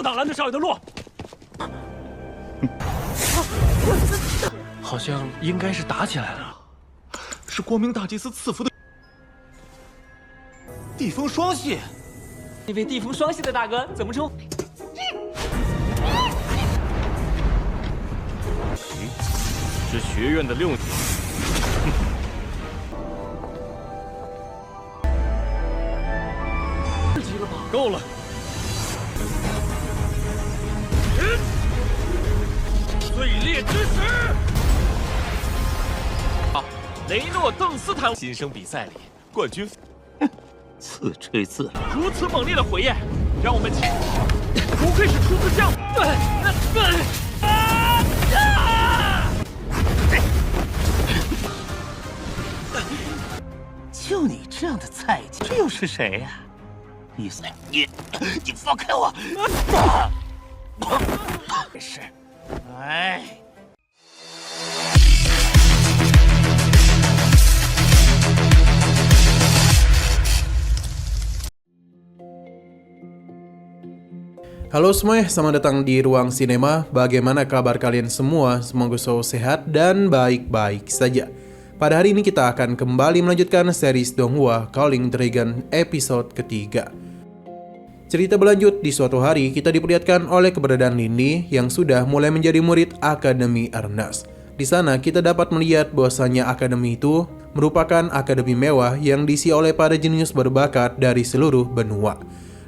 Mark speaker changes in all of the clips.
Speaker 1: 挡蓝队少爷的路。
Speaker 2: 好像应该是打起来了。
Speaker 3: 是光明大祭司赐福的地风双系。
Speaker 4: 那位地风双系的大哥怎么称？
Speaker 2: 是学院的6级。
Speaker 4: 级了吧？
Speaker 2: 够了。最烈之时！雷诺邓斯坦新生比赛里冠军。
Speaker 1: 自吹自擂。
Speaker 2: 如此猛烈的火焰，让我们不愧是出自项目。
Speaker 1: 就你这样的菜鸡，这又是谁呀？你放开我！没事，哎。
Speaker 5: Halo semuanya, selamat datang di Ruang Sinema. Bagaimana kabar kalian semua? Semoga selalu sehat dan baik-baik saja. Pada hari ini kita akan kembali melanjutkan series Donghua Calling Dragon episode ketiga. Cerita berlanjut, di suatu hari kita diperlihatkan oleh keberadaan Lin yang sudah mulai menjadi murid Akademi Arnas. Di sana kita dapat melihat bahwasanya akademi itu merupakan akademi mewah yang diisi oleh para jenius berbakat dari seluruh benua.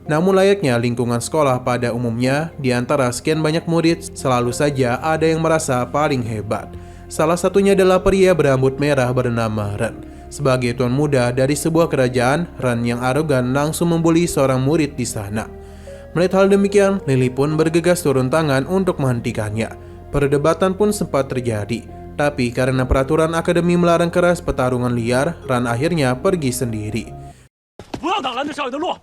Speaker 5: Namun layaknya lingkungan sekolah pada umumnya, di antara sekian banyak murid, selalu saja ada yang merasa paling hebat. Salah satunya adalah pria berambut merah bernama Ren. Sebagai tuan muda dari sebuah kerajaan, Ren yang arogan langsung membuli seorang murid di sana. Melihat hal demikian, Lily pun bergegas turun tangan untuk menghentikannya. Perdebatan pun sempat terjadi. Tapi karena peraturan akademi melarang keras pertarungan liar, Ren akhirnya pergi sendiri.
Speaker 1: 不要挡蓝队少爷的路。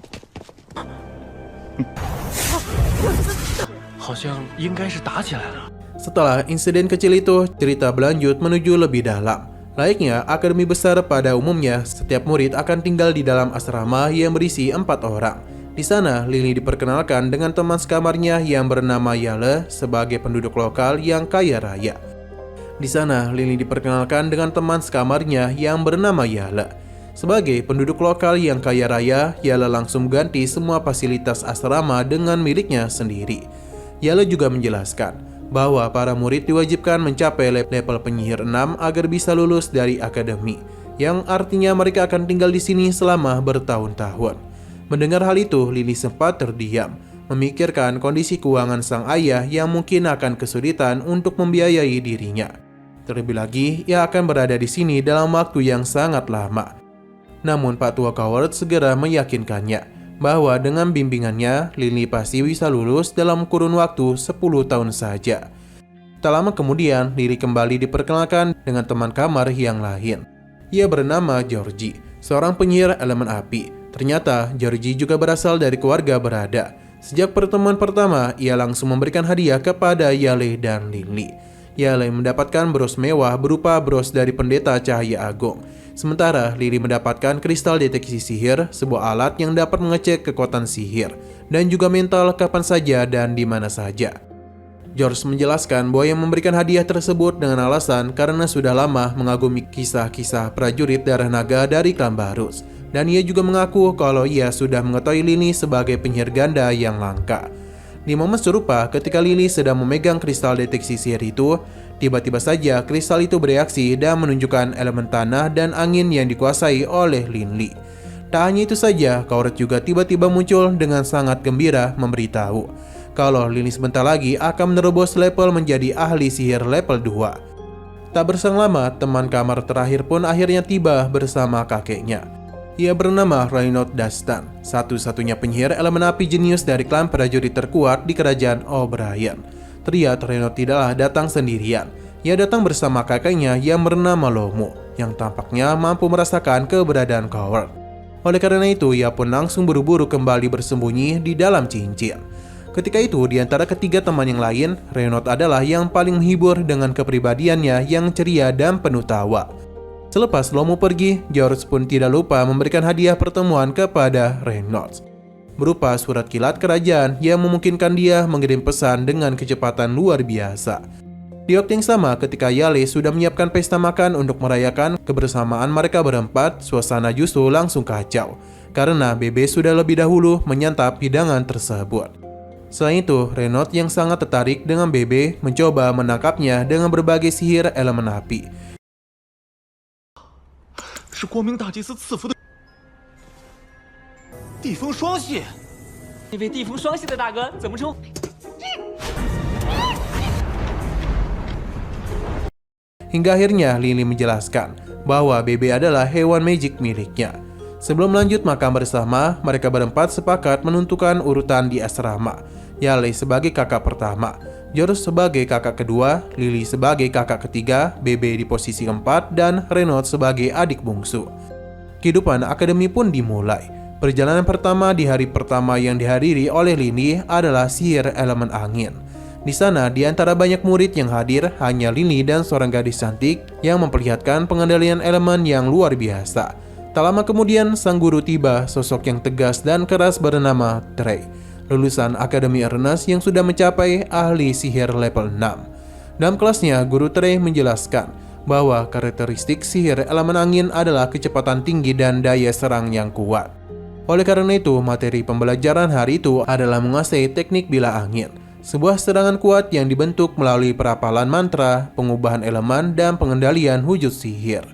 Speaker 2: 好像应该是打起来了。
Speaker 5: Setelah insiden kecil itu, cerita berlanjut menuju lebih dalam. Layaknya akademi besar pada umumnya, setiap murid akan tinggal di dalam asrama yang berisi 4 orang. Di sana, Lily diperkenalkan dengan teman sekamarnya yang bernama Yale sebagai penduduk lokal yang kaya raya. Di sana, Lily diperkenalkan dengan teman sekamarnya yang bernama Yale. Sebagai penduduk lokal yang kaya raya, Yale langsung ganti semua fasilitas asrama dengan miliknya sendiri. Yale juga menjelaskan bahwa para murid diwajibkan mencapai level penyihir 6 agar bisa lulus dari akademi, yang artinya mereka akan tinggal di sini selama bertahun-tahun. Mendengar hal itu, Lily sempat terdiam, memikirkan kondisi keuangan sang ayah yang mungkin akan kesulitan untuk membiayai dirinya. Terlebih lagi, ia akan berada di sini dalam waktu yang sangat lama. Namun Pak Tua Coward segera meyakinkannya bahwa dengan bimbingannya, Lily pasti bisa lulus dalam kurun waktu 10 tahun saja. Tak lama kemudian, Lily kembali diperkenalkan dengan teman kamar yang lain. Ia bernama Georgie, seorang penyihir elemen api. Ternyata, Georgie juga berasal dari keluarga berada. Sejak pertemuan pertama, ia langsung memberikan hadiah kepada Yale dan Lily. Yale mendapatkan bros mewah berupa bros dari pendeta cahaya agung. Sementara Lily mendapatkan kristal deteksi sihir, sebuah alat yang dapat mengecek kekuatan sihir, dan juga mental kapan saja dan di mana saja. George menjelaskan bahwa yang memberikan hadiah tersebut dengan alasan karena sudah lama mengagumi kisah-kisah prajurit darah naga dari klan Barus. Dan ia juga mengaku kalau ia sudah mengetahui Lily sebagai penyihir ganda yang langka. Di momen serupa, ketika Lily sedang memegang kristal deteksi sihir itu, tiba-tiba saja kristal itu bereaksi dan menunjukkan elemen tanah dan angin yang dikuasai oleh Lily. Tak hanya itu saja, Coward juga tiba-tiba muncul dengan sangat gembira memberitahu kalau Lily sebentar lagi akan menerobos level menjadi ahli sihir level 2. Tak berselang lama, teman kamar terakhir pun akhirnya tiba bersama kakeknya. Ia bernama Reynold Dastan, satu-satunya penyihir elemen api jenius dari klan prajurit terkuat di kerajaan O'Brien. Terlihat Reynold tidaklah datang sendirian. Ia datang bersama kakaknya yang bernama Lomo, yang tampaknya mampu merasakan keberadaan Coward. Oleh karena itu, ia pun langsung buru-buru kembali bersembunyi di dalam cincin. Ketika itu, di antara ketiga teman yang lain, Reynold adalah yang paling menghibur dengan kepribadiannya yang ceria dan penuh tawa. Selepas Lomo pergi, George pun tidak lupa memberikan hadiah pertemuan kepada Reynolds. berupa surat kilat kerajaan yang memungkinkan dia mengirim pesan dengan kecepatan luar biasa. Di waktu yang sama, ketika Yale sudah menyiapkan pesta makan untuk merayakan kebersamaan mereka berempat, suasana justru langsung kacau karena Bebe sudah lebih dahulu menyantap hidangan tersebut. Selain itu, Renaud yang sangat tertarik dengan Bebe mencoba menangkapnya dengan berbagai sihir elemen api.
Speaker 3: 是光明大祭司赐福的地风双系。
Speaker 4: 那位地风双系的大哥怎么称？
Speaker 5: Hingga akhirnya Lily menjelaskan bahwa Bebe adalah hewan magic miliknya. Sebelum lanjut makan bersama, mereka berempat sepakat menentukan urutan di asrama. Yale sebagai kakak pertama, George sebagai kakak kedua, Lily sebagai kakak ketiga, Bebe di posisi keempat, dan Renaud sebagai adik bungsu. Kehidupan akademi pun dimulai. Perjalanan pertama di hari pertama yang dihadiri oleh Lily adalah sihir elemen angin. Di sana, di antara banyak murid yang hadir, hanya Lily dan seorang gadis cantik yang memperlihatkan pengendalian elemen yang luar biasa. Tak lama kemudian, sang guru tiba, sosok yang tegas dan keras bernama Trey, lulusan Akademi Ernest yang sudah mencapai ahli sihir level 6. Dalam kelasnya, guru Trey menjelaskan bahwa karakteristik sihir elemen angin adalah kecepatan tinggi dan daya serang yang kuat. Oleh karena itu, materi pembelajaran hari itu adalah menguasai teknik bila angin, sebuah serangan kuat yang dibentuk melalui perapalan mantra, pengubahan elemen, dan pengendalian wujud sihir.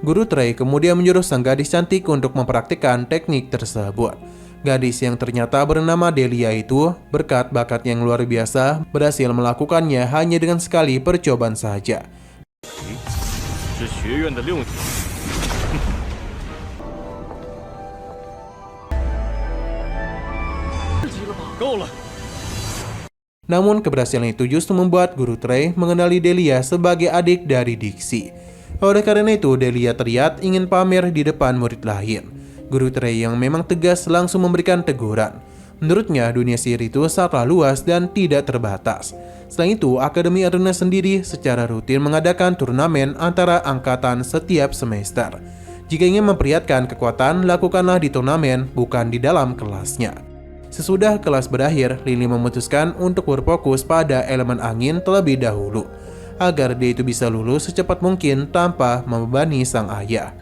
Speaker 5: Guru Trey kemudian menyuruh sang gadis cantik untuk mempraktikkan teknik tersebut. Gadis yang ternyata bernama Delia itu, berkat bakat yang luar biasa, berhasil melakukannya hanya dengan sekali percobaan saja.
Speaker 2: 是学院的6年。够了。
Speaker 5: Namun keberhasilan itu justru membuat guru Trey mengenali Delia sebagai adik dari Dixie. Oleh karena itu, Delia terlihat ingin pamer di depan murid lain. Guru Trey yang memang tegas langsung memberikan teguran. Menurutnya, dunia sihir itu sangatlah luas dan tidak terbatas. Selain itu, Akademi Ernest sendiri secara rutin mengadakan turnamen antara angkatan setiap semester. Jika ingin memperlihatkan kekuatan, lakukanlah di turnamen, bukan di dalam kelasnya. Sesudah kelas berakhir, Lily memutuskan untuk berfokus pada elemen angin terlebih dahulu, agar dia itu bisa lulus secepat mungkin tanpa membebani sang ayah.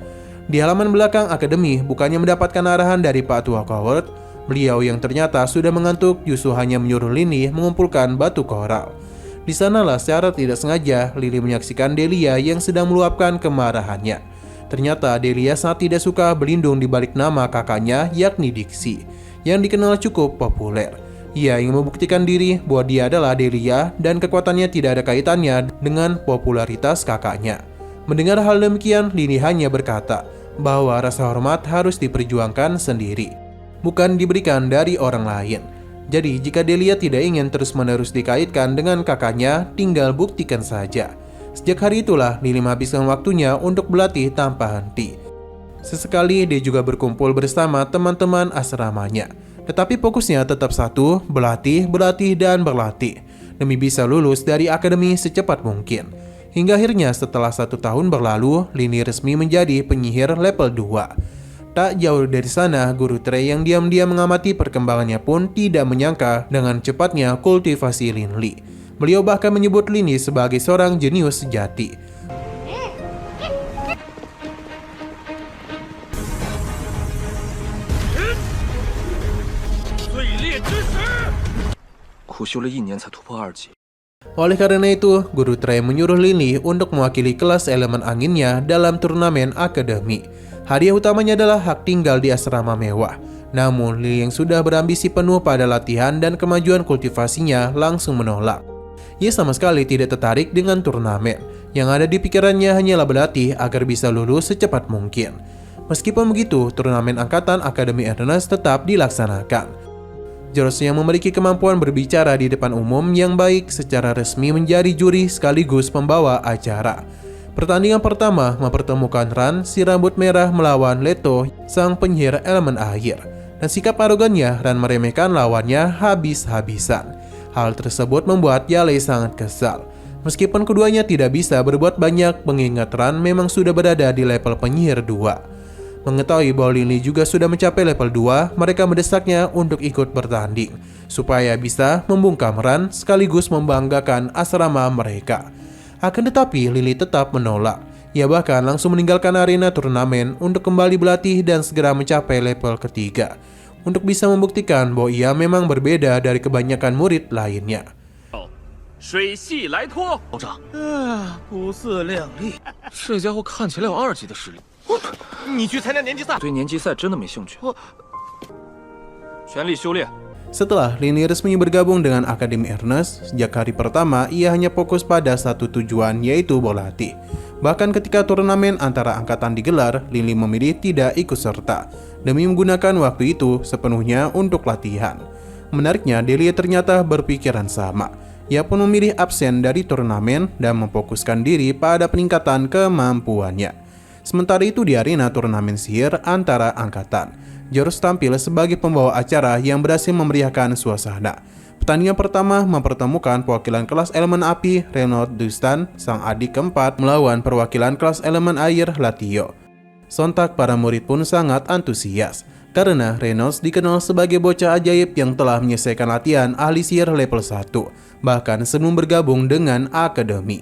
Speaker 5: Di halaman belakang akademi, bukannya mendapatkan arahan dari Pak Tua Coward, beliau yang ternyata sudah mengantuk justru hanya menyuruh Lily mengumpulkan batu koral. Di sanalah secara tidak sengaja Lily menyaksikan Delia yang sedang meluapkan kemarahannya. Ternyata Delia sangat tidak suka berlindung di balik nama kakaknya, yakni Dixie, yang dikenal cukup populer. Ia ingin membuktikan diri bahwa dia adalah Delia dan kekuatannya tidak ada kaitannya dengan popularitas kakaknya. Mendengar hal demikian, Lily hanya berkata bahwa rasa hormat harus diperjuangkan sendiri, bukan diberikan dari orang lain. Jadi jika Delia tidak ingin terus-menerus dikaitkan dengan kakaknya, tinggal buktikan saja. Sejak hari itulah Lily menghabiskan waktunya untuk berlatih tanpa henti. Sesekali dia juga berkumpul bersama teman-teman asramanya. Tetapi fokusnya tetap satu, berlatih, dan berlatih, demi bisa lulus dari akademi secepat mungkin. Hingga akhirnya setelah 1 tahun berlalu, Lily resmi menjadi penyihir level 2. Tak jauh dari sana, guru Trey yang diam-diam mengamati perkembangannya pun tidak menyangka dengan cepatnya kultivasi Lily. Beliau bahkan menyebut Lily sebagai seorang jenius sejati.
Speaker 6: 苦修了1年才突破2级。
Speaker 5: Oleh karena itu, guru Trey menyuruh Lily untuk mewakili kelas elemen anginnya dalam turnamen akademi. Hadiah utamanya adalah hak tinggal di asrama mewah. Namun, Lily yang sudah berambisi penuh pada latihan dan kemajuan kultivasinya langsung menolak. Ia sama sekali tidak tertarik dengan turnamen. Yang ada di pikirannya hanyalah berlatih agar bisa lulus secepat mungkin. Meskipun begitu, turnamen angkatan Akademi Ernest tetap dilaksanakan. George yang memiliki kemampuan berbicara di depan umum yang baik secara resmi menjadi juri sekaligus pembawa acara. Pertandingan pertama mempertemukan Ran, si rambut merah, melawan Leto, sang penyihir elemen air. Dan sikap arogannya, Ran meremehkan lawannya habis-habisan. Hal tersebut membuat Yale sangat kesal. Meskipun keduanya tidak bisa berbuat banyak, mengingat Ran memang sudah berada di level penyihir 2. Mengetahui bahwa Lin Li juga sudah mencapai level 2, mereka mendesaknya untuk ikut bertanding, supaya bisa membungkam Ran sekaligus membanggakan asrama mereka. Akan tetapi Lin Li tetap menolak. Ia bahkan langsung meninggalkan arena turnamen untuk kembali berlatih dan segera mencapai level ketiga, untuk bisa membuktikan bahwa ia memang berbeda dari kebanyakan murid lainnya.
Speaker 2: 水系来拖，
Speaker 3: 道长，
Speaker 1: 不自量力。
Speaker 3: 这家伙看起来有2级的实力。
Speaker 1: 你去参加年级赛，
Speaker 6: 对年级赛真的没兴趣。全力修炼。
Speaker 5: Setelah Lin Li resmi bergabung dengan Akademi Ernest, sejak hari pertama ia hanya fokus pada satu tujuan, yaitu berlatih. Bahkan ketika turnamen antara angkatan digelar, Lin Li memilih tidak ikut serta, demi menggunakan waktu itu sepenuhnya untuk latihan. Menariknya, Delia ternyata berpikiran sama. Ia pun memilih absen dari turnamen dan memfokuskan diri pada peningkatan kemampuannya. Sementara itu di arena turnamen sihir antara angkatan, George tampil sebagai pembawa acara yang berhasil memeriahkan suasana. Pertandingan pertama mempertemukan perwakilan kelas elemen api Renaud Dustan, sang adik keempat, melawan perwakilan kelas elemen air Latio. Sontak para murid pun sangat antusias, karena Reynolds dikenal sebagai bocah ajaib yang telah menyelesaikan latihan ahli sihir level 1, bahkan sebelum bergabung dengan Akademi.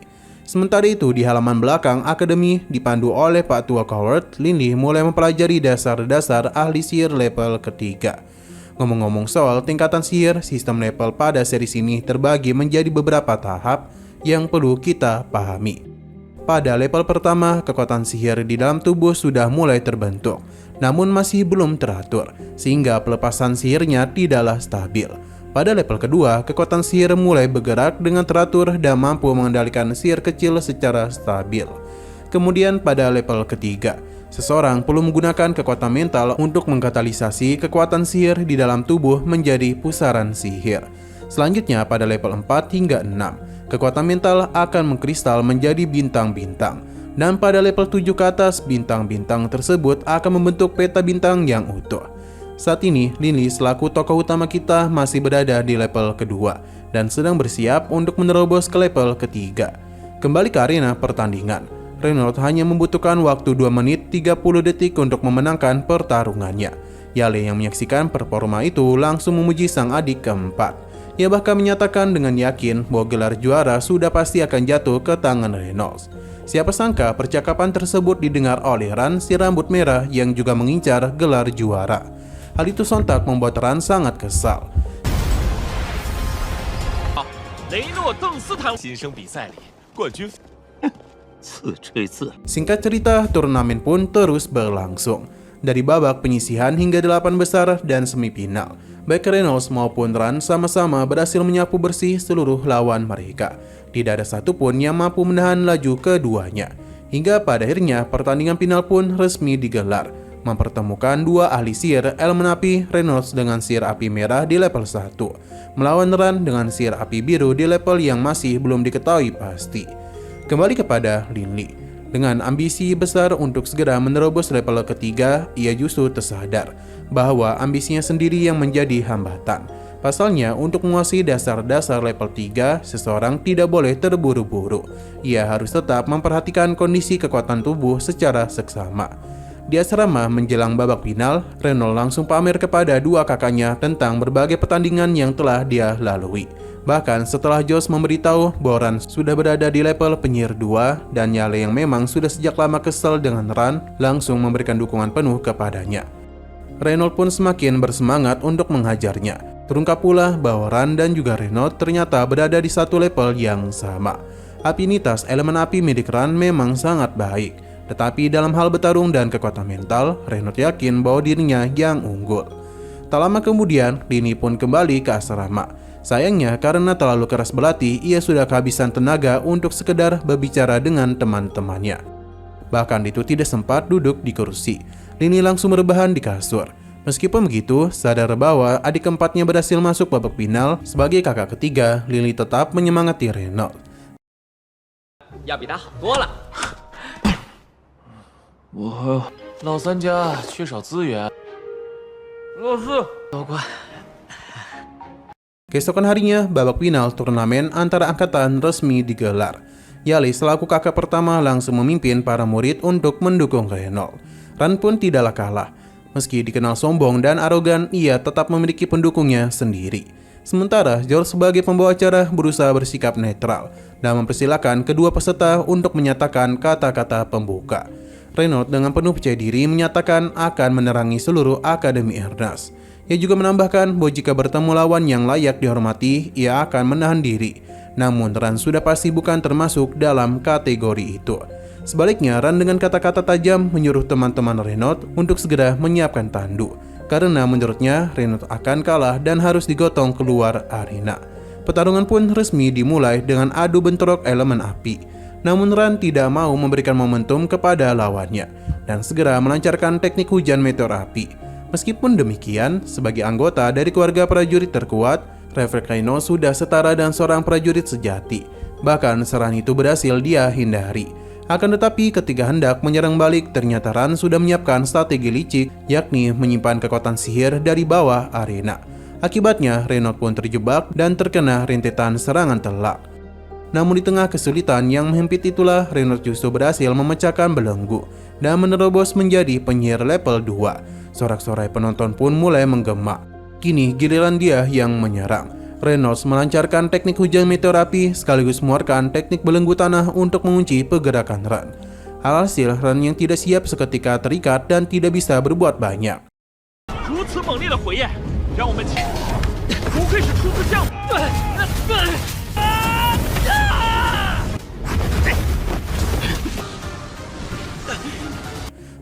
Speaker 5: Sementara itu, di halaman belakang Akademi, dipandu oleh Pak Tua Coward, Lin Li mulai mempelajari dasar-dasar ahli sihir level ketiga. Ngomong-ngomong soal tingkatan sihir, sistem level pada series ini terbagi menjadi beberapa tahap yang perlu kita pahami. Pada level pertama, kekuatan sihir di dalam tubuh sudah mulai terbentuk, namun masih belum teratur, sehingga pelepasan sihirnya tidaklah stabil. Pada level kedua, kekuatan sihir mulai bergerak dengan teratur dan mampu mengendalikan sihir kecil secara stabil. Kemudian pada level ketiga, seseorang perlu menggunakan kekuatan mental untuk mengkatalisasi kekuatan sihir di dalam tubuh menjadi pusaran sihir. Selanjutnya pada level 4 hingga 6, kekuatan mental akan mengkristal menjadi bintang-bintang. Dan pada level 7 ke atas, bintang-bintang tersebut akan membentuk peta bintang yang utuh. Saat ini, Lin Li selaku tokoh utama kita masih berada di level kedua dan sedang bersiap untuk menerobos ke level ketiga. Kembali ke arena pertandingan, Renaud hanya membutuhkan waktu 2 menit 30 detik untuk memenangkan pertarungannya. Yale yang menyaksikan performa itu langsung memuji sang adik keempat. Ia bahkan menyatakan dengan yakin bahwa gelar juara sudah pasti akan jatuh ke tangan Reynolds. Siapa sangka percakapan tersebut didengar oleh Ran si rambut merah yang juga mengincar gelar juara. Hal itu sontak membuat Ran sangat kesal.
Speaker 2: 雷诺邓斯坦新生比赛里冠军。
Speaker 1: 自吹自擂。
Speaker 5: Singkat cerita, turnamen pun terus berlangsung. Dari babak penyisihan hingga 8 besar dan semifinal, baik Reynolds maupun Ran sama-sama berhasil menyapu bersih seluruh lawan mereka. Tidak ada satupun yang mampu menahan laju keduanya. Hingga pada akhirnya pertandingan final pun resmi digelar, mempertemukan dua ahli sihir elemen api, Reynolds dengan sihir api merah di level 1, melawan Ran dengan sihir api biru di level yang masih belum diketahui pasti. Kembali kepada Lin Li. Dengan ambisi besar untuk segera menerobos level ketiga, ia justru tersadar bahwa ambisinya sendiri yang menjadi hambatan. Pasalnya, untuk menguasai dasar-dasar level 3, seseorang tidak boleh terburu-buru. Ia harus tetap memperhatikan kondisi kekuatan tubuh secara seksama. Di asrama menjelang babak final, Reynolds langsung pamer kepada dua kakaknya tentang berbagai pertandingan yang telah dia lalui. Bahkan setelah Josh memberitahu bahwa Ran sudah berada di level penyihir 2 dan Yale yang memang sudah sejak lama kesal dengan Ran langsung memberikan dukungan penuh kepadanya. Reynolds pun semakin bersemangat untuk menghajarnya. Terungkap pula bahwa Ran dan juga Reynolds ternyata berada di satu level yang sama. Afinitas elemen api milik Ran memang sangat baik. Tetapi dalam hal bertarung dan kekuatan mental, Reynolds yakin bahwa dirinya yang unggul. Tak lama kemudian, Lini pun kembali ke asrama. Sayangnya karena terlalu keras berlatih, ia sudah kehabisan tenaga untuk sekedar berbicara dengan teman-temannya. Bahkan itu tidak sempat duduk di kursi. Lini langsung rebahan di kasur. Meskipun begitu, sadar bahwa adik keempatnya berhasil masuk babak final, sebagai kakak ketiga, Lili tetap menyemangati Reynolds.
Speaker 4: 要比他好多了。
Speaker 3: 我老三家缺少资源，
Speaker 4: 老师，
Speaker 3: 老关。
Speaker 5: Keesokan harinya, babak final turnamen antara angkatan resmi digelar. Yale selaku kakak pertama langsung memimpin para murid untuk mendukung Reynolds. Ran pun tidaklah kalah. Meski dikenal sombong dan arogan, ia tetap memiliki pendukungnya sendiri. Sementara George sebagai pembawa acara berusaha bersikap netral dan mempersilahkan kedua peserta untuk menyatakan kata-kata pembuka. Renault dengan penuh percaya diri menyatakan akan menerangi seluruh Akademi Ernest. Ia juga menambahkan bahwa jika bertemu lawan yang layak dihormati, ia akan menahan diri. Namun Ran sudah pasti bukan termasuk dalam kategori itu. Sebaliknya, Ran dengan kata-kata tajam menyuruh teman-teman Renault untuk segera menyiapkan tandu. Karena menurutnya Renault akan kalah dan harus digotong keluar arena. Pertarungan pun resmi dimulai dengan adu bentrok elemen api. Namun Ran tidak mau memberikan momentum kepada lawannya dan segera melancarkan teknik hujan meteor api. Meskipun demikian, sebagai anggota dari keluarga prajurit terkuat, refleks Renault sudah setara dan seorang prajurit sejati. Bahkan serangan itu berhasil dia hindari. Akan tetapi ketika hendak menyerang balik, ternyata Ran sudah menyiapkan strategi licik, yakni menyimpan kekuatan sihir dari bawah arena. Akibatnya, Renault pun terjebak dan terkena rentetan serangan telak. Namun di tengah kesulitan yang menghempit itulah, Renault justru berhasil memecahkan belenggu dan menerobos menjadi penyihir level 2. Sorak-sorai penonton pun mulai menggema. Kini giliran dia yang menyerang. Renault melancarkan teknik hujan meteor api sekaligus mengeluarkan teknik belenggu tanah untuk mengunci pergerakan Ran. Alhasil, Ran yang tidak siap seketika terikat dan tidak bisa berbuat banyak.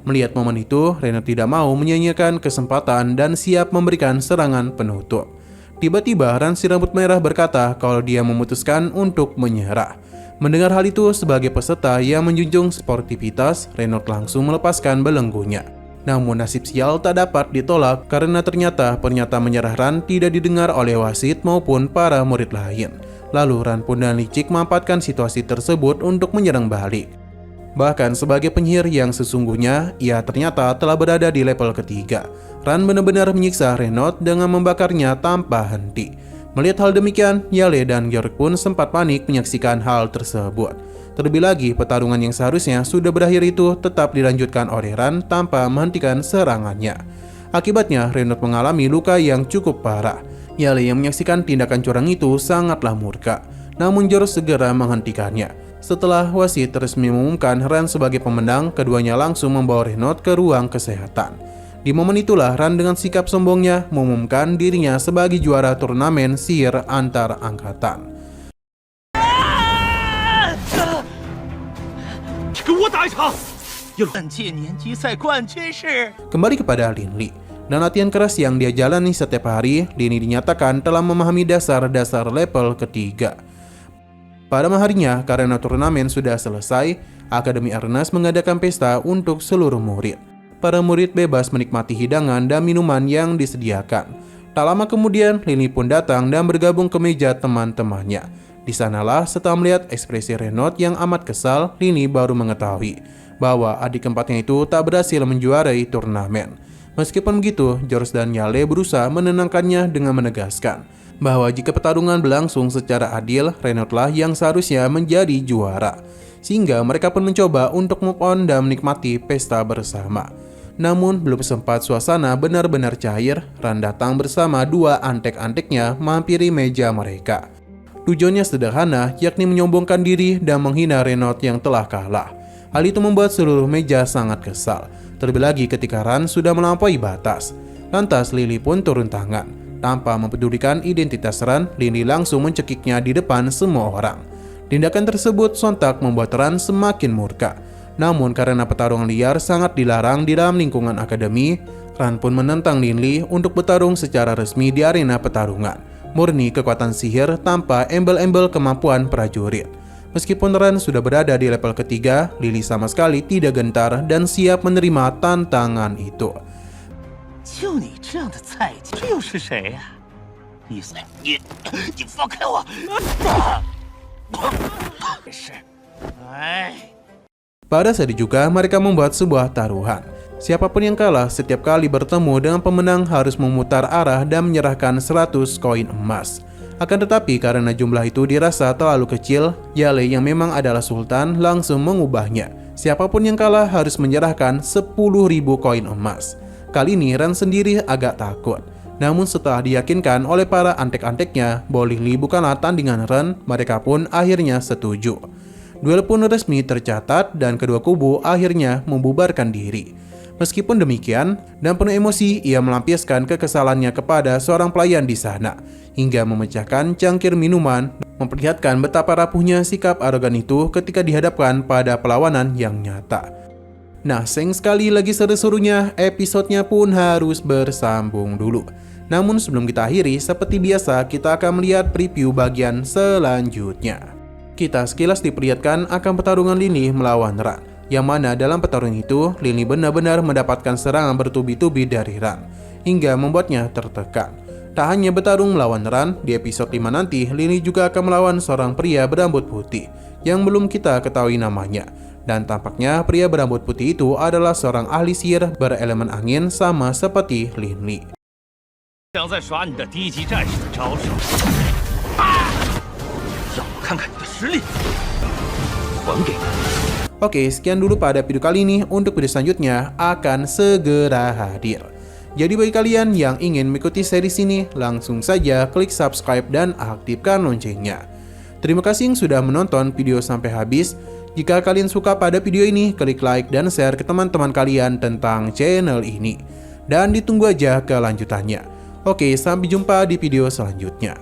Speaker 5: Melihat momen itu, Renault tidak mau menyia-nyiakan kesempatan dan siap memberikan serangan penutup. Tiba-tiba Ran si rambut merah berkata kalau dia memutuskan untuk menyerah. Mendengar hal itu, sebagai peserta yang menjunjung sportivitas, Renault langsung melepaskan belenggunya. Namun nasib sial tak dapat ditolak karena ternyata pernyataan menyerah Ran tidak didengar oleh wasit maupun para murid lain. Lalu Ran pun dan licik memanfaatkan situasi tersebut untuk menyerang balik. Bahkan sebagai penyihir yang sesungguhnya, ia ternyata telah berada di level ketiga. Ran benar-benar menyiksa Renault dengan membakarnya tanpa henti. Melihat hal demikian, Yale dan Georg pun sempat panik menyaksikan hal tersebut. Terlebih lagi, pertarungan yang seharusnya sudah berakhir itu tetap dilanjutkan oleh Ran tanpa menghentikan serangannya. Akibatnya, Renault mengalami luka yang cukup parah. Yale yang menyaksikan tindakan curang itu sangatlah murka. Namun Georg segera menghentikannya. Setelah wasit resmi mengumumkan Ran sebagai pemenang, keduanya langsung membawa Renault ke ruang kesehatan. Di momen itulah Ran dengan sikap sombongnya mengumumkan dirinya sebagai juara turnamen sihir antar angkatan. Kembali kepada Lin Li. Dan latihan keras yang dia jalani setiap hari, Lin Li dinyatakan telah memahami dasar-dasar level ketiga. Pada malam harinya, karena turnamen sudah selesai, Akademi Ernest mengadakan pesta untuk seluruh murid. Para murid bebas menikmati hidangan dan minuman yang disediakan. Tak lama kemudian, Lini pun datang dan bergabung ke meja teman-temannya. Di sanalah setelah melihat ekspresi Renault yang amat kesal, Lini baru mengetahui bahwa adik keempatnya itu tak berhasil menjuarai turnamen. Meskipun begitu, George dan Yale berusaha menenangkannya dengan menegaskan bahwa jika pertarungan berlangsung secara adil, Renault lah yang seharusnya menjadi juara. Sehingga mereka pun mencoba untuk move on dan menikmati pesta bersama. Namun belum sempat suasana benar-benar cair, Ran datang bersama dua antek-anteknya menghampiri meja mereka. Tujuannya sederhana, yakni menyombongkan diri dan menghina Renault yang telah kalah. Hal itu membuat seluruh meja sangat kesal, terlebih lagi ketika Ran sudah melampaui batas. Lantas Lily pun turun tangan. Tanpa mempedulikan identitas Ran, Lily langsung mencekiknya di depan semua orang. Tindakan tersebut sontak membuat Ran semakin murka. Namun karena pertarungan liar sangat dilarang di dalam lingkungan akademi, Ran pun menentang Lin Li untuk bertarung secara resmi di arena pertarungan. Murni kekuatan sihir tanpa embel-embel kemampuan prajurit. Meskipun Ran sudah berada di level ketiga, Lily sama sekali tidak gentar dan siap menerima tantangan itu. Pada saat itu juga mereka membuat sebuah taruhan. Siapapun yang kalah setiap kali bertemu dengan pemenang harus memutar arah dan menyerahkan 100 koin emas. Akan tetapi karena jumlah itu dirasa terlalu kecil, Yale yang memang adalah sultan langsung mengubahnya. Siapapun yang kalah harus menyerahkan 10.000 koin emas. Kali ini Ran sendiri agak takut. Namun setelah diyakinkan oleh para antek-anteknya bahwa Li Li bukanlah tandingan Ran, mereka pun akhirnya setuju. Duel pun resmi tercatat dan kedua kubu akhirnya membubarkan diri. Meskipun demikian, dan penuh emosi, ia melampiaskan kekesalannya kepada seorang pelayan di sana, hingga memecahkan cangkir minuman, memperlihatkan betapa rapuhnya sikap arogan itu ketika dihadapkan pada perlawanan yang nyata. Nah, sayang sekali lagi seru-serunya, episodenya pun harus bersambung dulu. Namun sebelum kita akhiri, seperti biasa kita akan melihat preview bagian selanjutnya. Kita sekilas diperlihatkan akan pertarungan Lini melawan Ran, yang mana dalam pertarungan itu Lini benar-benar mendapatkan serangan bertubi-tubi dari Ran, hingga membuatnya tertekan. Tak hanya bertarung melawan Ran, di episode 5 nanti Lini juga akan melawan seorang pria berambut putih yang belum kita ketahui namanya. Dan tampaknya pria berambut putih itu adalah seorang ahli sihir berelemen angin sama seperti Lin Li.
Speaker 1: 想再耍你的低级战士的招数，让我看看你的实力，还给你。
Speaker 5: Oke, sekian dulu pada video kali ini. Untuk video selanjutnya akan segera hadir. Jadi bagi kalian yang ingin mengikuti series ini, langsung saja klik subscribe dan aktifkan loncengnya. Terima kasih yang sudah menonton video sampai habis. Jika kalian suka pada video ini, klik like dan share ke teman-teman kalian tentang channel ini. Dan ditunggu aja kelanjutannya. Oke, sampai jumpa di video selanjutnya.